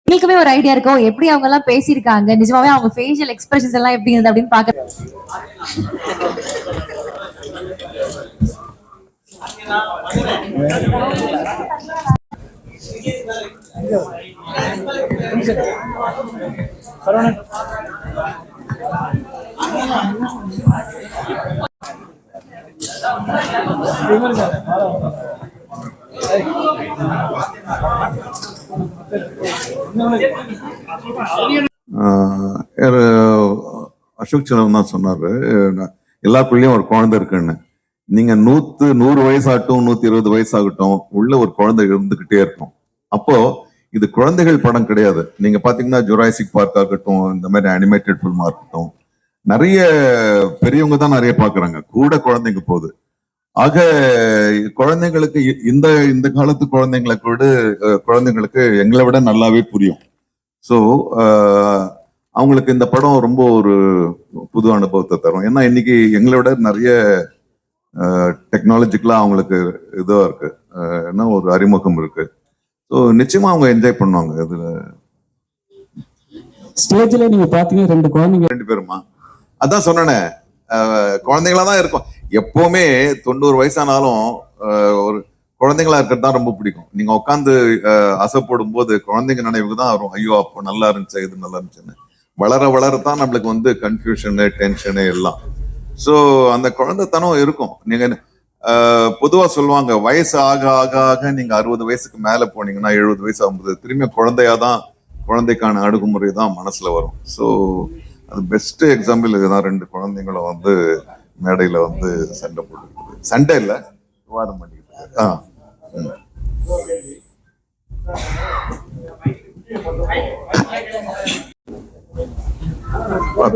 எங்களுக்குமே ஒரு ஐடியா இருக்கும் எப்படி அவங்க எல்லாம் பேசியிருக்காங்க, நிஜமாவே அவங்க ஃபேஷியல் எக்ஸ்பிரஷன்ஸ் எல்லாம் எப்படி இருந்தது அப்படின்னு பாக்க. அசோக் செல்வன் தான் சொன்னாரு, எல்லா பிள்ளையும் ஒரு குழந்தை இருக்குன்னு. நீங்க 100 வயசாகட்டும் 120 வயசாகட்டும் உள்ள ஒரு குழந்தை இருந்துகிட்டே இருக்கும். அப்போ இது குழந்தைகள் படம் கிடையாது. நீங்க பாத்தீங்கன்னா ஜுராசிக் பார்க் ஆகட்டும், இந்த மாதிரி அனிமேட்டட் ஃபில்மா இருக்கட்டும், நிறைய பெரியவங்க தான் நிறைய பாக்குறாங்க, கூட குழந்தைங்க போகுது. ஆக குழந்தைங்களுக்கு இந்த காலத்து குழந்தைங்களுக்கு எங்களை விட நல்லாவே புரியும். ஸோ அவங்களுக்கு இந்த படம் ரொம்ப ஒரு புது அனுபவத்தை தரும். ஏன்னா இன்னைக்கு எங்களை விட நிறைய டெக்னாலஜிக்கலா அவங்களுக்கு இதுவா இருக்கு, என்ன ஒரு அறிமுகம் இருக்கு. ஸோ நிச்சயமா அவங்க என்ஜாய் பண்ணுவாங்க. இதுல ஸ்டேஜ்ல நீங்க பாத்தீங்கன்னா 2 குழந்தைங்க, 2 பேருமா அதான் சொன்னேனே, குழந்தைங்களா தான் இருக்கும். எப்பவுமே 90 வயசானாலும் ஒரு குழந்தைங்களா இருக்கிறது தான் ரொம்ப பிடிக்கும். நீங்க உட்காந்து அசைப்படும் போது குழந்தைங்க நினைவுக்கு தான் வரும், ஐயோ அப்போ நல்லா இருந்துச்சு, இது நல்லா இருந்துச்சுன்னு. வளரத்தான் நம்மளுக்கு கன்ஃபியூஷனு டென்ஷனு எல்லாம். ஸோ அந்த குழந்தைத்தனம் இருக்கும். நீங்க பொதுவா சொல்லுவாங்க, வயசு ஆக ஆக ஆக நீங்க 60 வயசுக்கு மேல போனீங்கன்னா 70 வயசு ஆகும்போது திரும்பி குழந்தையாதான், குழந்தைக்கான அணுகுமுறை தான் மனசுல வரும். ஸோ அது பெஸ்ட் எக்ஸாம்பிள் இதுதான். 2 குழந்தைங்களும் மேடையில சண்டை போட்டு, சண்டை இல்ல விவாதம் பண்ணிக்கிட்டு.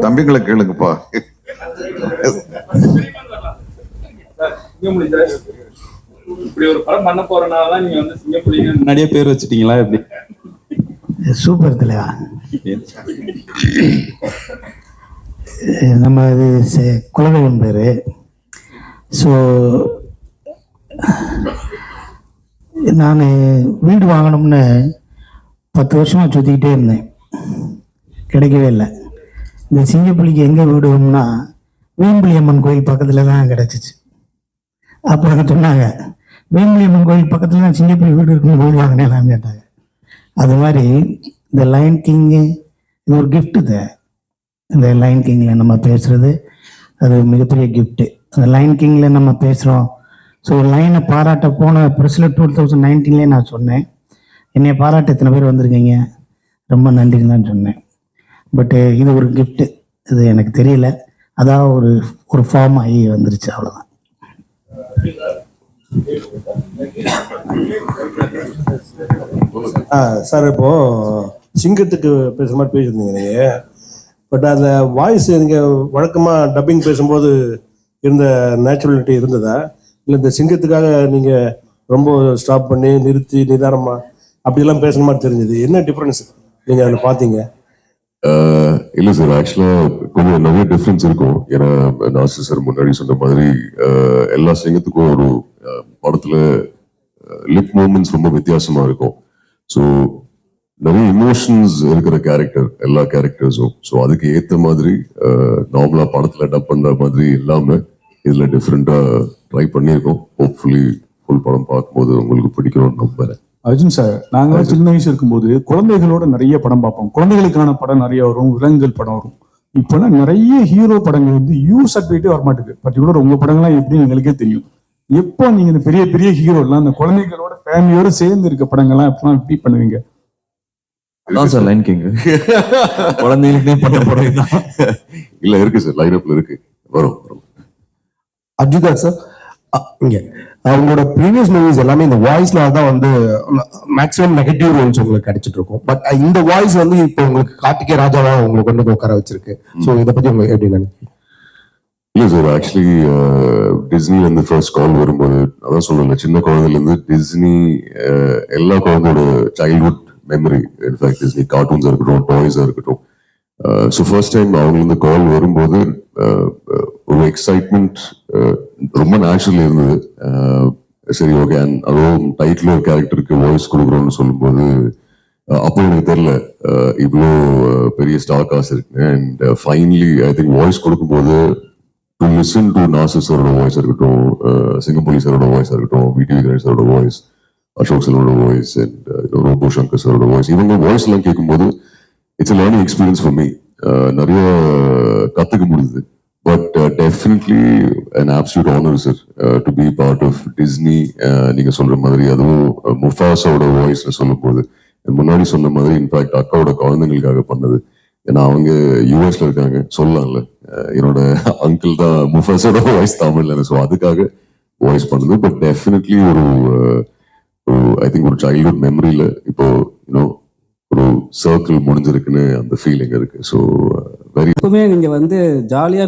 தம்பிங்களை கேளுங்கப்பா. இப்படி ஒரு படம் பண்ண போறனாலதான் நீங்க சிங்கப்புலின்னு முன்னாடியே பேர் வச்சுட்டீங்களா? எப்படி? சூப்பர் தலைவா. நம்ம இது குலதெய்வம் பேரு. ஸோ நான் வீடு வாங்கணும்னு 10 வருஷமா சுத்திக்கிட்டே இருந்தேன், கிடைக்கவே இல்லை. இந்த சிங்கப்புலிக்கு எங்கே வீடுன்னா வேம்புலியம்மன் கோயில் பக்கத்தில் தான் கிடச்சிச்சு. அப்போ சொன்னாங்க, வேம்புலியம்மன் கோயில் பக்கத்தில் தான் சிங்கப்புலி வீடு இருக்குன்னு வீடு வாங்கினேன் கேட்டாங்க. அது மாதிரி இந்த லைன் கிங்கு இது ஒரு கிஃப்ட்டு தான். இந்த லைன் கிங்கில் நம்ம பேசுகிறது அது மிகப்பெரிய கிஃப்ட்டு. அந்த லைன் கிங்கில் நம்ம பேசுகிறோம். ஸோ லைனை பாராட்ட போன ப்ரெஸ்ஸில் 2019 நான் சொன்னேன், என்னை பாராட்ட எத்தனை பேர் வந்திருக்கீங்க, ரொம்ப நன்றின்னு தான் சொன்னேன். பட்டு இது ஒரு கிஃப்ட்டு, இது எனக்கு தெரியல, அதான் ஒரு ஃபார்ம் ஆகி வந்துருச்சு, அவ்வளோதான். சார், இப்போ சிங்கத்துக்கு பேசுகிற மாதிரி பேசியிருந்தீங்க நீங்கள். பட் அந்த வாய்ஸ் நீங்கள் வழக்கமாக டப்பிங் பேசும்போது இருந்த நேச்சுரலிட்டி இருந்ததா, இல்லை இந்த சிங்கத்துக்காக நீங்கள் ரொம்ப ஸ்டாப் பண்ணி நிறுத்தி நிதானமாக அப்படிலாம் பேசுகிற மாதிரி தெரிஞ்சது? என்ன டிஃப்ரென்ஸ் நீங்கள் அதில் பார்த்தீங்க? இல்லை சார், ஆக்சுவலாக கொஞ்சம் நிறைய டிஃப்ரென்ஸ் இருக்கும். ஏன்னா நாசர் சார் முன்னாடி சொன்ன மாதிரி எல்லா சிங்கத்துக்கும் ஒரு படத்தில் லிப் மூமெண்ட்ஸ் ரொம்ப வித்தியாசமாக இருக்கும். ஸோ நிறைய இமோஷன்ஸ் இருக்கிற கேரக்டர் எல்லா கேரக்டர்ஸும். ஸோ அதுக்கு ஏற்ற மாதிரி நார்மலாக படத்தில் டப் பண்ணுற மாதிரி இல்லாமல் இதில் டிஃப்ரெண்ட்டாக ட்ரை பண்ணியிருக்கோம். ஹோப்ஃபுல்லி ஃபுல் படம் பார்க்கும்போது உங்களுக்கு பிடிக்கணும்னு நம்புறேன். அர்ஜுன் சார், நாங்கள் சின்ன வயசு இருக்கும்போது குழந்தைகளோட நிறைய படம் பார்ப்போம். குழந்தைகளுக்கான படம் நிறைய வரும், விலங்குகள் படம் வரும். இப்போலாம் நிறைய ஹீரோ படங்கள் யூ சர்டிஃபிகேட்டே வரமாட்டேங்குது. பர்டிகுலர் உங்க படங்கள்லாம் எப்படி எங்களுக்கே தெரியும். எப்போ நீங்க இந்த பெரிய பெரிய ஹீரோலாம் அந்த குழந்தைகளோட ஃபேமிலியோட சேர்ந்து இருக்க படங்கள்லாம் எப்போ எப்படி பண்ணுவீங்க? சார் லைன் கிங் குழந்தைகளுக்கே பண்ண படம் தான். இல்ல இருக்கு சார், லைன் அப்ல இருக்கு, வரும். அர்ஜுன் சார், இங்க அவங்களோட ப்ரீவியஸ் மூவிஸ் எல்லாமே இந்த வாய்ஸ்ல தான் மேக்ஸிமம் நெகட்டிவ் ரோல்ஸ் உங்களுக்கு கிடைச்சிட்டு இருக்கும். பட் இந்த வாய்ஸ் இப்போ உங்களுக்கு கார்த்திகே ராஜாவா உங்களுக்கு உட்கார வச்சிருக்கு. ஸோ இதை பத்தி உங்களுக்கு எப்படி நினைக்கிறீங்க? இல்ல சார், ஆக்சுவலி டிஸ்னி ஃபர்ஸ்ட் கால் வரும்போது அதான் சொல்லல, சின்ன குழந்தைல இருந்து டிஸ்னி எல்லா குழந்தையோட சைல்ட்ஹுட் மெமரி. இன்ஃபேக்ட் டிஸ்னி கார்ட்டூன்ஸா இருக்கட்டும், டாய்ஸா இருக்கட்டும். ஸோ ஃபர்ஸ்ட் டைம் அவங்களுக்கு கால் வரும்போது ஒரு எக்ஸைட்மெண்ட் ரொம்ப நேச்சுரலி இருந்தது. சரி ஓகே, அதுவும் டைட்டில் ஒரு கேரக்டருக்கு வாய்ஸ் கொடுக்குறோம்னு சொல்லும்போது அப்போ எனக்கு தெரியல இவ்வளோ பெரிய ஸ்டார் காஸ்ட் இருக்கு. And finally I think voice கொடுக்கும்போது டு லிசன் டு நாசர் சாரோட வாய்ஸ் இருக்கட்டும், சிங்கம்புலி சாரோட வாய்ஸ் இருக்கட்டும், விடிவி கணேஷ் சாரோட வாய்ஸ், அசோக் சாரோட வாய்ஸ், அண்ட் ரோபோ சங்கர் சாரோட வாய்ஸ், இவங்க வாய்ஸ் எல்லாம் கேட்கும்போது it's a learning experience for me. நிறைய கத்துக்க முடியுது. But definitely an absolute honor sir to be part of Disney. நீங்க சொல்ற மாதிரி அதுவும் முஃபாஸோட வாய்ஸ்ல சொல்லும் போது முன்னாடி சொன்ன மாதிரி இன்ஃபேக்ட் அக்காவோட குழந்தைங்களுக்காக பண்ணது. ஏன்னா அவங்க யூஎஸ்ல இருக்காங்க, சொல்லலாம்ல என்னோட அங்கிள் தான் முஃபாஸோட வாய்ஸ் தமிழ்ல, ஸோ அதுக்காக வாய்ஸ் பண்ணது. பட் டெஃபினெட்லி ஒரு ஐ திங்க் ஒரு சைல்ட்ஹுட் மெமரியில இப்போ யூனோ ஒரு சர்க்கிள் முடிஞ்சிருக்குன்னு அந்த ஃபீலிங் இருக்கு. ஸோ வெரி எப்பவுமே நீங்க வந்து ஜாலியா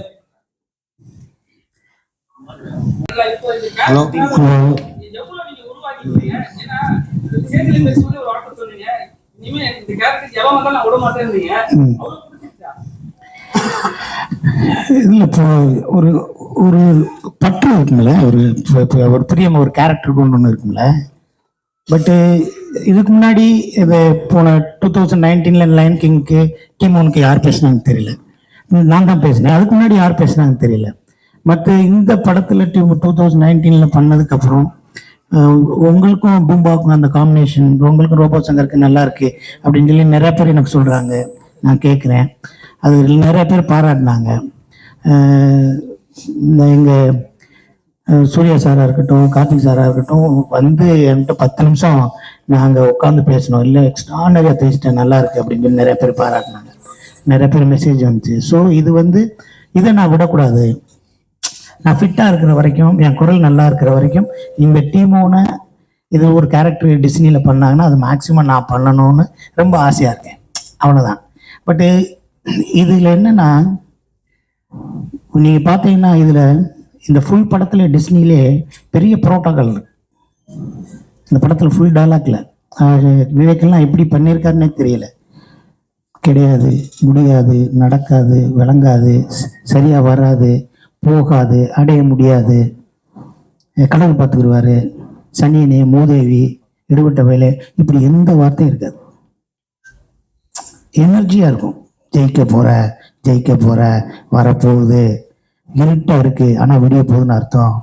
ஹலோ இல்லை இப்போ ஒரு ஒரு பற்று இருக்குங்களே, ஒரு பிரியம், ஒரு கேரக்டர் ஒன்று இருக்குங்களே. பட்டு இதுக்கு முன்னாடி இது போன 2019 லைன் கிங்க்கு டீமோனுக்கு யார் பேசினாங்கன்னு தெரியல, நான் தான் பேசினேன். அதுக்கு முன்னாடி யார் பேசினாங்கன்னு தெரியல. பட் இந்த படத்தில் 2019 பண்ணதுக்கப்புறம் உங்களுக்கும் பூம்பாவுக்கும் அந்த காம்பினேஷன், உங்களுக்கும் ரோபோ சங்கருக்கு நல்லா இருக்கு அப்படின்னு சொல்லி நிறைய பேர் எனக்கு சொல்கிறாங்க. நான் கேட்குறேன், அது நிறைய பேர் பாராட்டினாங்க. இந்த எங்கள் சூர்யா சாராக இருக்கட்டும், கார்த்திக் சாராக இருக்கட்டும், வந்து என்கிட்ட 10 நிமிஷம் நாங்கள் உட்காந்து பேசணும், இல்லை எக்ஸ்ட்ரானரியாக பேசிட்டேன், நல்லா இருக்கு அப்படின்னு சொல்லி நிறைய பேர் பாராட்டினாங்க. நிறைய பேர் மெசேஜ் வந்துச்சு. ஸோ இது வந்து இதை நான் விடக்கூடாது. நான் ஃபிட்டாக இருக்கிற வரைக்கும், என் குரல் நல்லா இருக்கிற வரைக்கும், இந்த டீமோன இது ஒரு கேரக்டர் டிஸ்னியில் பண்ணாங்கன்னா அது மேக்ஸிமம் நான் பண்ணணும்னு ரொம்ப ஆசையாக இருக்கேன். அவ்வளோதான். பட்டு இதில் என்னென்னா, நீங்கள் பார்த்தீங்கன்னா இதில் இந்த ஃபுல் படத்தில் டிஸ்னிலே பெரிய புரோட்டோகால் இருக்கு. இந்த படத்தில் ஃபுல் டைலாக்ல விவேக்கெல்லாம் எப்படி பண்ணியிருக்காருன்னே தெரியல. கிடையாது, முடியாது, நடக்காது, விளங்காது, சரியாக வராது, போகாது, அடைய முடியாது, கடவுள் பார்த்துக்கிடுவாரு, சனியனே, மூதேவி, எடுபட்ட வேலை, இப்படி எந்த வார்த்தையும் இருக்காது. எனர்ஜியாக இருக்கும். ஜெயிக்க போகிற வரப்போகுது, இருட்டாக இருக்குது ஆனால் விடிய போகுதுன்னு அர்த்தம்,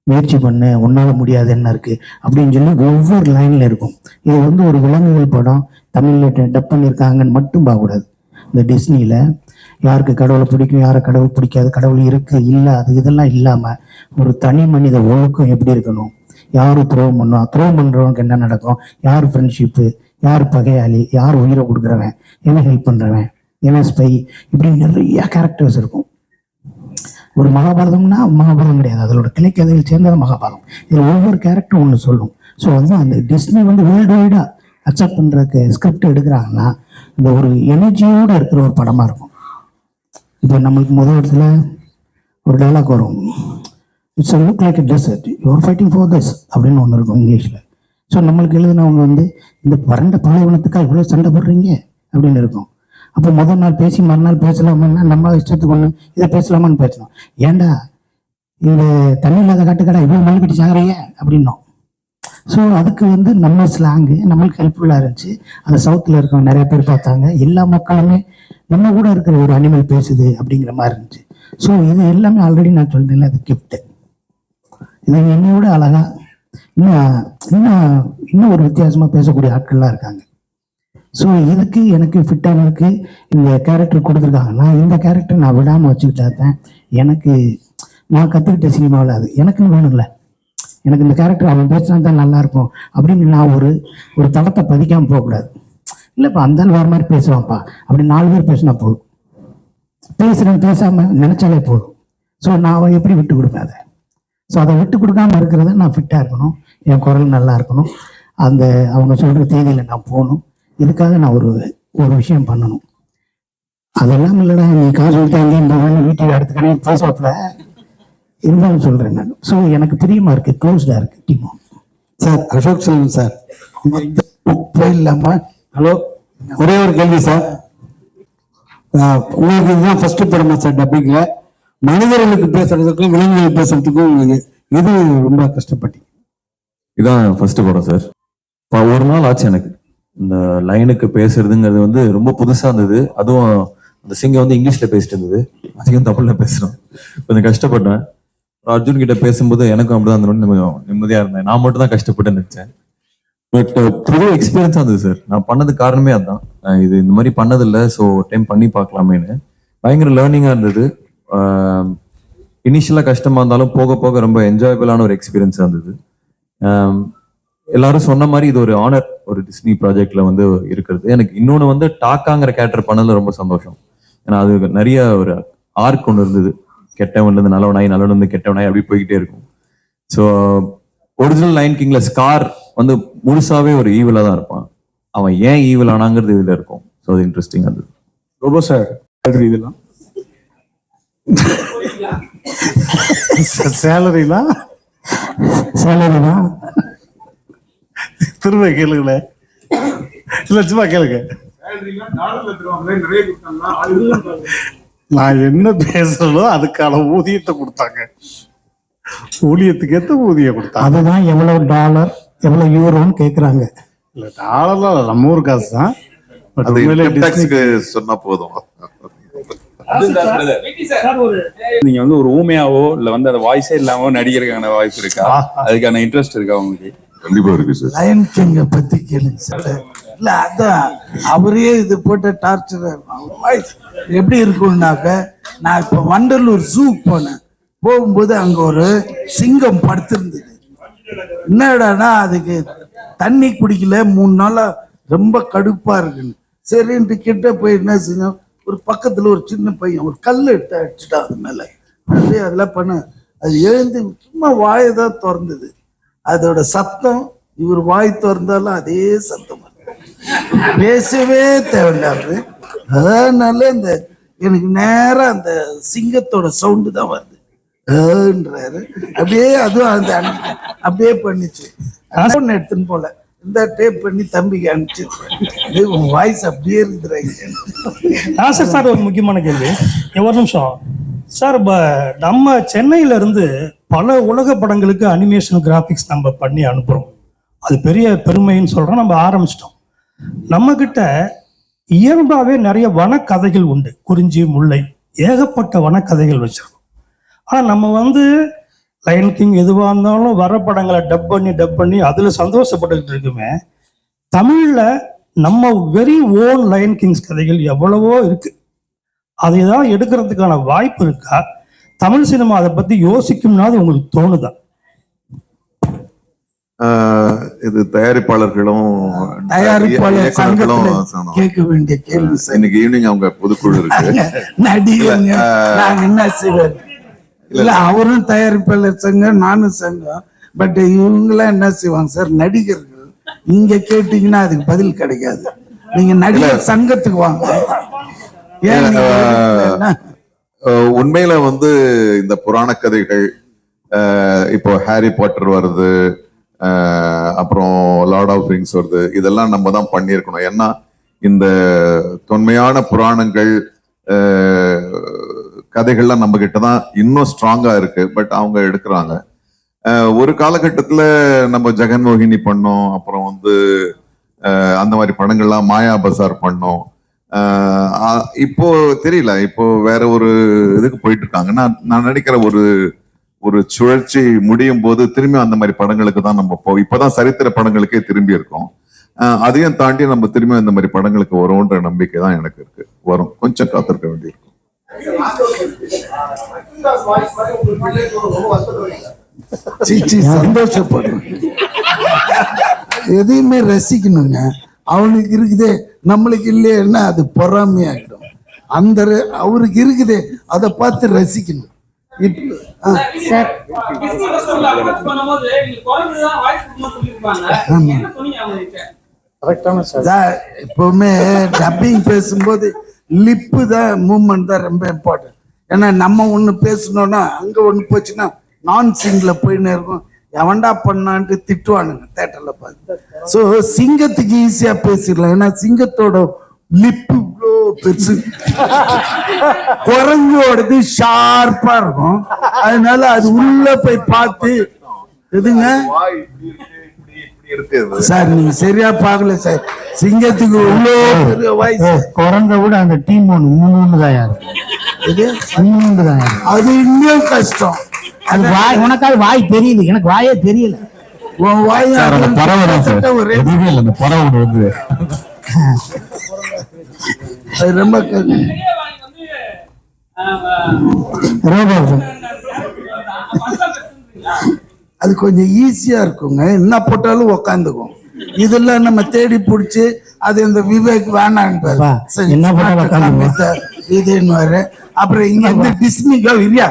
முயற்சி பண்ணு, உன்னால் முடியாதுன்னு இருக்குது அப்படின்னு சொல்லி ஒவ்வொரு லைனில் இருக்கும். இது வந்து ஒரு விலங்குகள் படம், தமிழில் டப் பண்ணியிருக்காங்கன்னு மட்டும் பார்க்கக்கூடாது. இந்த டிஸ்னியில் யாருக்கு கடவுளை பிடிக்கும், யாரை கடவுள் பிடிக்காது, கடவுள் இருக்கு இல்லை அது இதெல்லாம் இல்லாமல் ஒரு தனி மனித ஒழுக்கம் எப்படி இருக்கணும், யார் துரோகம் பண்ணுவோம், துரோகம் பண்ணுறவனுக்கு என்ன நடக்கும், யார் ஃப்ரெண்ட்ஷிப்பு, யார் பகையாளி, யார் உயிரை கொடுக்குறவன், என்ன ஹெல்ப் பண்ணுறவன், என்ன ஸ்பை, இப்படி நிறைய கேரக்டர்ஸ் இருக்கும். ஒரு மகாபாரதம்னா மகாபாரதம் கிடையாது, அதோட கிளைக்கதைகள் சேர்ந்தது மகாபாரதம். இதில் ஒவ்வொரு கேரக்டரும் ஒன்று சொல்லும். ஸோ அதுதான் அந்த டிஸ்னி வந்து வேர்ல்டு வைடாக அக்செப்ட் பண்ணுறதுக்கு ஸ்கிரிப்ட் எடுக்கிறாங்கன்னா இந்த ஒரு எனர்ஜியோடு இருக்கிற ஒரு படமாக இருக்கும். இப்போ நம்மளுக்கு முதல் இடத்துல ஒரு டைலாக் வரும், it's look like a desert, you're fighting for this அப்படின்னு ஒன்று இருக்கும் இங்கிலீஷில். ஸோ நம்மளுக்கு எழுதினவங்க வந்து இந்த வறண்ட பாலைவனத்துக்காக இவ்வளோ சண்டை போடுறீங்க அப்படின்னு இருக்கும். அப்போ முதல் நாள் பேசி மறுநாள் பேசலாமான்னா நம்ம இஷ்டத்துக்கு ஒன்று இதை பேசலாமான்னு பேசணும். ஏண்டா இந்த தண்ணி இல்லாத காட்டுக்கடா இவ்வளோ மண்ணு கட்டி சாகுறீங்க அப்படின்னோம். ஸோ அதுக்கு வந்து நம்ம ஸ்லாங்கு நம்மளுக்கு ஹெல்ப்ஃபுல்லாக இருந்துச்சு. அதை சவுத்தில் இருக்கவங்க நிறைய பேர் பார்த்தாங்க. எல்லா மக்களுமே நம்ம கூட இருக்கிற ஒரு அனிமல் பேசுது அப்படிங்கிற மாதிரி இருந்துச்சு. ஸோ இது எல்லாமே ஆல்ரெடி நான் சொல்லிட்டேன்ல, அது கிஃப்ட்டு. இது என்னையோட அழகாக இன்னும் ஒரு வித்தியாசமாக பேசக்கூடிய ஆட்கள்லாம் இருக்காங்க. ஸோ இதுக்கு எனக்கு ஃபிட்டானதுக்கு இந்த கேரக்டர் கொடுத்துருக்காங்க. நான் இந்த கேரக்டர் நான் விடாமல் வச்சுக்கிட்டாதான் எனக்கு நான் கற்றுக்கிட்ட சினிமாவில் அது எனக்குன்னு வேணும்ல. எனக்கு இந்த கேரக்டர் அவன் பேசினா தான் நல்லாயிருக்கும் அப்படின்னு நான் ஒரு தடத்தை பதிக்காமல் போகக்கூடாது. இல்லைப்பா அந்த வேறு மாதிரி பேசுவான்ப்பா அப்படி 4 பேர் பேசினா போதும், பேசுகிறேன் பேசாமல் நினச்சாலே போதும். ஸோ நான் எப்படி விட்டு கொடுப்பேன் அதை. ஸோ அதை விட்டு கொடுக்காமல் இருக்கிறத நான் ஃபிட்டாக இருக்கணும், என் குரல் நல்லா இருக்கணும், அந்த அவங்க சொல்கிற தேதியில் நான் போகணும். இதுக்காக நான் ஒரு விஷயம் பண்ணணும். அதெல்லாம் இல்லைடா நீ காசு கொடுத்தா இந்த வீட்டில் எடுத்துக்கணே பேசுவாப்பில் இருந்தாலும் சொல்கிறேன் நான். ஸோ எனக்கு பிரியமாக இருக்குது, க்ளோஸ்டாக இருக்குது demo. Sir Ashok Selvan sir போயிடலாமா? ஹலோ, ஒரே ஒரு கேள்வி சார். உங்களுக்கு இதுதான் ஃபர்ஸ்ட் படமா சார் டப்பிங்ல? மனிதர்களுக்கு பேசுறதுக்கும் விலங்குகள் பேசுறதுக்கும் உங்களுக்கு இது ரொம்ப கஷ்டப்பட்டீங்க? இதான் ஃபர்ஸ்ட் படம் சார். ஒரு நாள் ஆச்சு எனக்கு இந்த லைனுக்கு பேசுறதுங்கிறது வந்து ரொம்ப புதுசா இருந்தது. அதுவும் அந்த சிங்கம் வந்து இங்கிலீஷ்ல பேசிட்டு இருந்தது, அதிகம் தமிழ்ல பேசுறோம். கொஞ்சம் கஷ்டப்பட்டேன். அர்ஜுன் கிட்ட பேசும்போது எனக்கும் அப்படிதான் கொஞ்சம் நிம்மதியா இருந்தேன். நான் மட்டும் தான் கஷ்டப்பட்டு நினைச்சேன். பட் புது எக்ஸ்பீரியன்ஸா இருந்தது சார். நான் பண்ணதுக்கு காரணமே அதுதான். இது இந்த மாதிரி பண்ணதில்லை, ஸோ டைம் பண்ணி பார்க்கலாமேன்னு. பயங்கர லேர்னிங்கா இருந்தது. இனிஷியலா கஷ்டமா இருந்தாலும் போக போக ரொம்ப என்ஜாயபிளான ஒரு எக்ஸ்பீரியன்ஸா இருந்தது. எல்லாரும் சொன்ன மாதிரி இது ஒரு ஆனர், ஒரு டிஸ்னி ப்ராஜெக்ட்ல வந்து இருக்கிறது. எனக்கு இன்னொன்று வந்து டாக்காங்கிற கேரக்டர் பண்ணதுல ரொம்ப சந்தோஷம். ஏன்னா அது நிறைய ஒரு ஆர்க் ஒன்று இருந்தது. கெட்டவன்ல இருந்து நல்லவனாய், நல்லவன் வந்து கெட்டவனாய் அப்படி போய்கிட்டே இருக்கும். ஸோ ஒரிஜினல் லைன் கிங்ல ஸ்கார் வந்து முழுசாவே ஒரு ஈவிலா தான் இருப்பான். அவன் ஏன் ஈவில் ஆனாங்கிறது இதுல இருக்கும். ஸோ அது இன்ட்ரெஸ்டிங் இருந்தது. ரொம்ப சார் இதெல்லாம் சேலரிலாம் திரும்ப கேளுங்களேன். இல்ல சும்மா கேளுங்க. நான் என்ன பேசுறதோ அதுக்கான ஊதியத்தை கொடுத்தாங்க. ஊழியத்துக்கு ஏற்ற ஊதியம் கொடுத்தாங்க. அதுதான் எவ்வளவு டாலர் எவ்வளவு யூரோன்னு கேக்குறாங்க. இல்ல டாலர்லாம் நம்ம ஊர் காசு தான். பட் அது உண்மையிலே income tax-க்கு சொன்னா போதும். நீங்க வந்து ஒரு ஊமையாவோ இல்ல வந்து அந்த வாய்ஸே இல்லாமோ நடிக்கிறதுக்கான வாய்ப்பு இருக்கா? அதுக்கான இன்ட்ரெஸ்ட் இருக்கா உங்களுக்கு? கண்டிப்பா இருக்கு சார். லயன் கிங்க பத்தி கேளுங்க சார். இல்ல அதான் அவரே இது போட்டு டார்ச்சர் எப்படி இருக்கும்னாக்க, நான் இப்ப வண்டலூர் ஜூக்கு போனேன். போகும்போது அங்க ஒரு சிங்கம் படுத்திருந்தது. என்னடானா அதுக்கு தண்ணி குடிக்கல 3 நாளா, ரொம்ப கடுப்பா இருக்குன்னு. சரின்ட்டு கிட்ட போய் என்ன செஞ்சோம், ஒரு பக்கத்துல ஒரு சின்ன பையன் ஒரு கல் எடுத்து அடிச்சுட்டா அது மேல. அப்படியே அதெல்லாம் பண்ண அது எழுந்து சும்மா வாயை தான் திறந்தது. அதோட சத்தம் இவர் வாய் திறந்தாலும் அதே சத்தம் பேசவே தேவையில்லாது. அதனால இந்த எனக்கு நேரம் அந்த சிங்கத்தோட சவுண்டு தான் வருது. அப்படியே அதுவும் அந்த அப்படியே பண்ணிச்சு. எடுத்துன்னு போல இந்த டேப் பண்ணி தம்பிக்கு அனுப்பிச்சு உன் வாய்ஸ் அப்படியே இருக்குறாங்க. சார் ஒரு முக்கியமான கேள்வி, ஒரு நிமிஷம் சார். நம்ம சென்னையில இருந்து பல உலக படங்களுக்கு அனிமேஷன் கிராபிக்ஸ் நம்ம பண்ணி அனுப்புறோம். அது பெரிய பெருமைன்னு சொல்றோம். நம்ம ஆரம்பிச்சிட்டோம். நம்ம கிட்ட இயல்பாவே நிறைய வனக்கதைகள் உண்டு. குறிஞ்சி, முல்லை, ஏகப்பட்ட வனக்கதைகள் வச்சிருக்கோம். ஆனா நம்ம வந்து லயன் கிங் எதுவாக இருந்தாலும் வர படங்களை டப் பண்ணி அதுல சந்தோஷப்பட்டுக்கிட்டு இருக்குமே. தமிழ்ல நம்ம வெரி ஓன் லயன் கிங்ஸ் கதைகள் எவ்வளவோ இருக்கு. அதை தான் எடுக்கிறதுக்கான வாய்ப்பு இருக்கா? தமிழ் சினிமா அதை பத்தி யோசிக்கும்னா உங்களுக்கு தோணுதா? இது தயாரிப்பாளர்களும் கேட்க வேண்டிய கேள்வி. இன்னைக்கு ஈவினிங் அவங்க பொதுக்குழு இருக்கு. என்ன செய்வார்? இல்ல அவரும் தயாரிப்பாளர் சங்கம், நானும் சங்கம். பட் இவங்கெல்லாம் என்ன செய்வாங்க சார், நடிகர்கள். நீங்க கேட்டீங்கன்னா அதுக்கு பதில் கிடைக்காது. நீங்க நடிகர் சங்கத்துக்கு வாங்க. உண்மையில வந்து இந்த புராண கதைகள், இப்போ ஹாரி பாட்டர் வருது, அப்புறம் லார்ட் ஆஃப் ரிங்ஸ் வருது, இதெல்லாம் நம்ம தான் பண்ணியிருக்கணும். ஏன்னா இந்த தொன்மையான புராணங்கள் கதைகள்லாம் நம்ம கிட்ட தான் இன்னும் ஸ்ட்ராங்கா இருக்கு. பட் அவங்க எடுக்கிறாங்க. ஒரு காலகட்டத்துல நம்ம ஜெகன்மோகினி பண்ணோம், அப்புறம் வந்து அந்த மாதிரி படங்கள்லாம், மாயா பசார் பண்ணோம். இப்போ தெரியல, இப்போ வேற ஒரு இதுக்கு போயிட்டு இருக்காங்க. நான் நினைக்கிற ஒரு சுழற்சி முடியும் போது திரும்பி அந்த மாதிரி படங்களுக்கு தான் நம்ம இப்பதான் சரித்திர படங்களுக்கே திரும்பி இருக்கோம். அதையும் தாண்டி நம்ம திரும்பி அந்த மாதிரி படங்களுக்கு வரும்ன்ற நம்பிக்கை தான் எனக்கு இருக்கு. வரும், கொஞ்சம் காத்திருக்க வேண்டியிருக்கும். சந்தோஷப்படும். எதையுமே ரசிக்கணுங்க. அவனுக்கு இருக்குதே நம்மளுக்கு இல்லையா, அது பொறாமையாயிடும். அந்த அவருக்கு இருக்குதே அதை பார்த்து ரசிக்கணும். எப்பவுமே டப்பிங் பேசும்போது லிப்பு தான், மூமெண்ட் தான் ரொம்ப இம்பார்ட்டன்ட். ஏன்னா நம்ம ஒண்ணு பேசணும்னா அங்க ஒண்ணு போச்சுன்னா நான் சிங்ல போயின்னு இருக்கும். எவன்டா பண்ணான்ட்டு திட்டுவானுங்க தேட்டர்ல பார்த்து. ஸோ சிங்கத்துக்கு ஈஸியா பேசிடலாம். ஏன்னா சிங்கத்தோட லிப்பு இவ்வளோ பெருசு, குரங்கோடது ஷார்ப்பா இருக்கும். அதனால அது உள்ள போய் பார்த்து எதுங்க இருக்குது. சார் நீங்க சரியா பார்க்கல சார். சிங்கத்துக்கு இவ்வளோ பெரிய வாய்ஸ். குரங்க கூட அந்த டீம் ஒன்று தான் யாரு இது தான் அது இன்னும் கஷ்டம். அது வாய், உனக்காவது வாய் தெரியுது, எனக்கு வாயே தெரியல. உன் வாய் பறவை தான் சார், எதுவுமே இல்லை. அந்த பறவை ஒன்று வந்து அது ரொம்ப அது கொஞ்சம் ஈஸியா இருக்குங்க, என்ன போட்டாலும் உக்காந்துக்கும். இதெல்லாம் நம்ம தேடி பிடிச்சி அது இந்த விவேக் வேணான்றாரு, என்ன போட்டாலும் இதுன்னு. அப்புறம் இங்க இருந்து டிஸ்னிக்கா இல்லையா,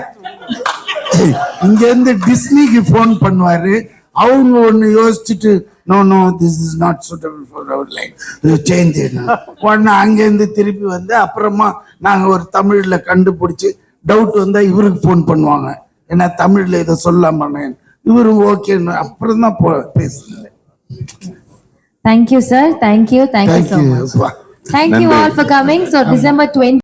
இங்க இருந்து டிஸ்னிக்கு போன் பண்ணுவாரு. அவங்க ஒண்ணு யோசிச்சுட்டு no no this is not suitable for our life, change உடனே அங்கேருந்து திருப்பி வந்து அப்புறமா நாங்க ஒரு தமிழ்ல கண்டுபிடிச்சு டவுட் வந்தா இவருக்கு போன் பண்ணுவாங்க, ஏன்னா தமிழ்ல இதை சொல்லாம இவரு ஓகேன்னு அப்புறம் தான் பேசுங்க. Thank you, sir. Thank you so much. Thank you all for coming. So December 20